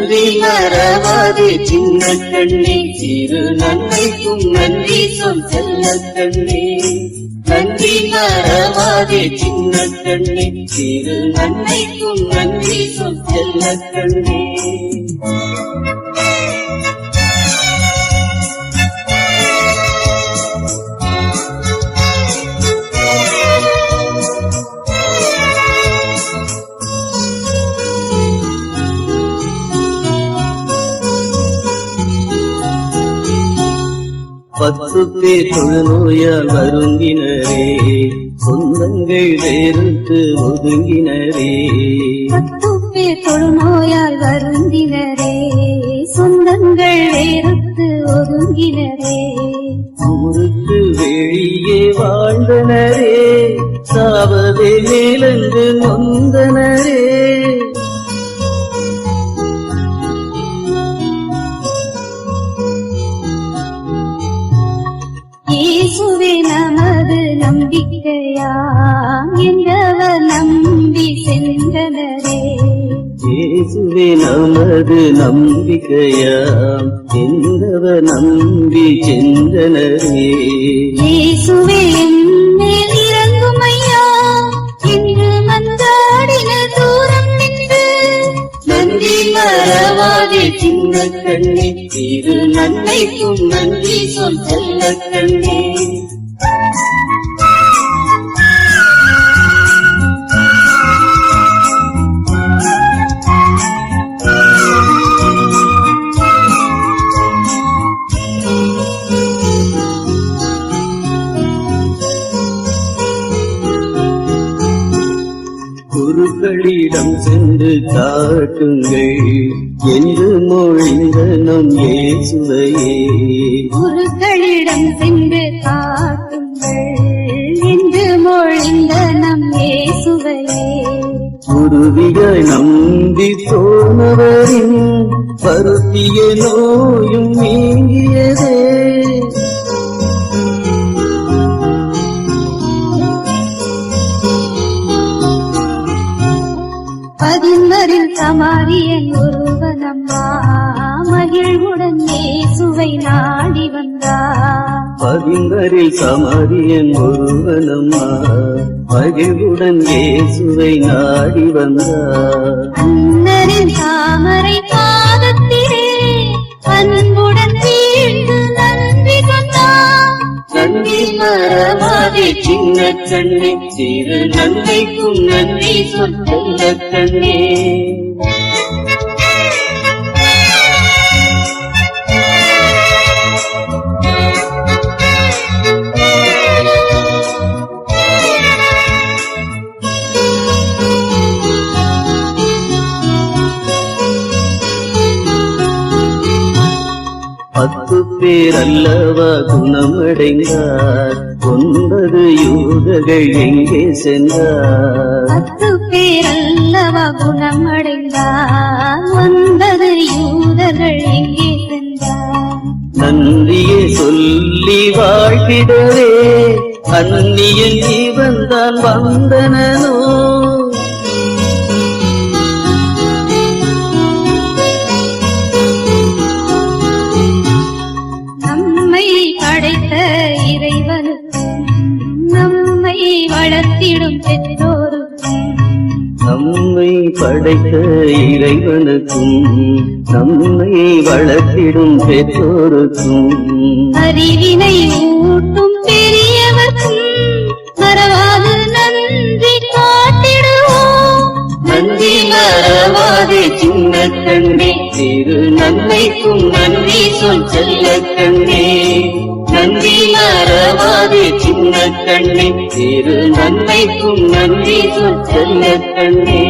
நன்றி மறவாதே சின்ன கண்ணே, சிறு நன்மைக்கும் நன்றி சொல் செல்ல கண்ணே. நன்றி மறவாதே சின்ன கண்ணே, சிறு நன்மைக்கும் நன்றி சொல் செல்ல கண்ணே. பத்து பேர் தொழுநோயால் வருந்தினரே, சொந்தங்கள் வேறுத்து ஒதுங்கினரே. பத்து பேர் தொழுநோயால் வருந்தினரே, சொந்தங்கள் வேறுத்து ஒதுங்கினரே. ஊருக்கு வெளியே வாழ்ந்தனரே, சாவதே மேலென்று நொந்தனரே. இயேசுவே நமது நம்பிக்கையாம் என்றவர் நம்பி சென்றனரே. இயேசுவே நமது நம்பிக்கையாம் என்றவர் நம்பி சென்றனரே. இயேசுவே என்மேல் இறங்கும் ஐயா என்று மன்றாடின தூரம் நின்று. நன்றி மறவாதே சின்ன கண்ணே, சிறு நன்மைக்கும் நன்றி சொல் செல்ல கண்ணே. குருக்களிடம் சென்று காட்டுங்கள் என்று மொழிந்த நம் இயேசுவையே. குருக்களிடம் சென்று காட்டுங்கள் என்று மொழிந்த நம் இயேசுவையே. குருவிகள் நம்பி போனவரின் பருத்திய நோயும் நீங்கியதே. பதின்மரில் சமாரியன் ஒருவனம்மா மகிழ்வுடன் இயேசுவை நாடி வந்தார். பதின்மரில் சமாரியன் ஒருவனம்மா மகிழ்வுடன் இயேசுவை நாடி வந்தார். அன்னரின் தாமரை பாதத்திலே அன்புடன் வீழ்ந்து நன்றி கொண்டார். நன்றி மறவாதே சின்ன கண்ணே, சிறு நன்மைக்கும் நன்றி சொல் செல்ல கண்ணே. பத்து பேர் அல்லவா குணமடைந்தார், 9 யூதர்கள் எங்கே சென்றார்? 10 பேர் அல்லவா குணமடைந்தார், 9 யூதர்கள் எங்கே சென்றார்? நன்றியை சொல்லி வாழ்த்திடவே அந்நியன் இவன் தான் வந்தனோ. நம்மை படைத்த இறைவனுக்கும் நம்மை வளர்த்திடும் பெற்றோருக்கும், நம்மை படைத்த இறைவனுக்கும் நம்மை வளர்த்திடும் பெற்றோருக்கும், அறிவினை ஊட்டும் பெரியவர்க்கும் மறவாது நன்றி காட்டிடுவோம். நன்றி மறவாதே சின்ன கண்ணே, சிறு நன்மைக்கும் நன்றி சொல் செல்ல கண்ணே. நன்றி மறவாதே சின்ன கண்ணே, சிறு நன்மைக்கும் நன்றி சொல் செல்ல கண்ணே.